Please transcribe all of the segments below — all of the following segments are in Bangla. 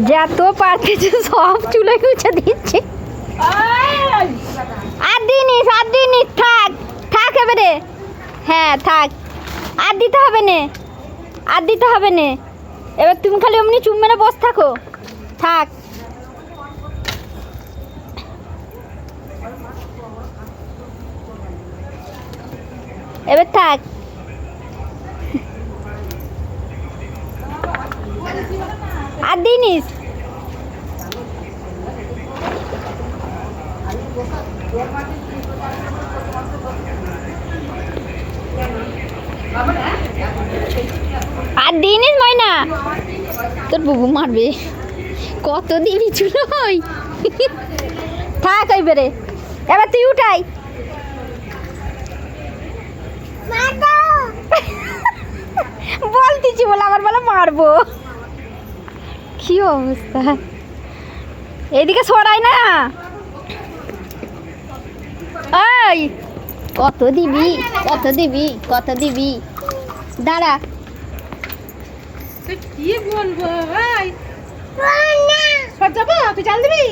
যত পারতেছে সব চুলে গুছে দিচ্ছে। আর দিনিস থাক থাক এবারে। হ্যাঁ থাক, আর দিতে হবে না, আর দিতে হবে না। এবার তুমি খালি অমনি চুপ মেরে বস থাকো, থাক। এবার থাক। আর দিনিস আর দিনিস ময়না, তোর বুবু মারবে। কত দিবি চুলো ওই থাক এবারে। এবার তুই উঠাই। বলতেছি বলে আমার বলে মারবো। কি অবস্থা, এদিকে সরাই না। ওই কত দিবি, কত দিবি, কত দিবি, দাঁড়া। কি বলবো ভাই, যাবো তুই চাল দিবি।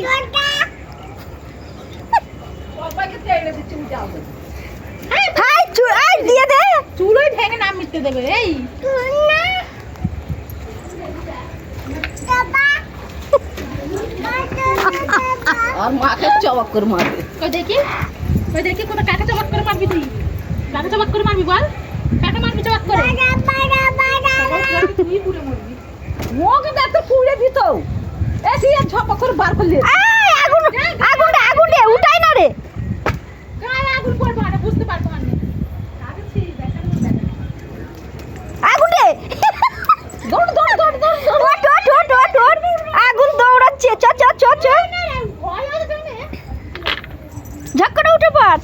দিয়ে দে, চুলোই ভেঙে নাম মিটতে দেবে। এই আর মাকে চবাক করে মারবে। কই দেখি, কই দেখি কোথা কাকে চবাক করে মারবি তুই? কাকে চবাক করে মারবি বল? কাকে মারবি চবাক করে? তুই পুরো মারবি। মোকে এত পুড়ে দিত, এসি ঝপক করে বার করলি। আগুন আগুন আগুন দে, উঠাই না রে। গায়ে আগুন পড়বে না, বুঝতে পারবো না। আগুন দে, দৌড় দৌড় দৌড় দৌড় দৌড়। ওঠ ওঠ ওঠ ওঠ ওঠ। আগুন দৌড়াচ্ছে, চ চ চ চ। ভয় লাগে জানে। ঝাক্কাটা উঠে পড়।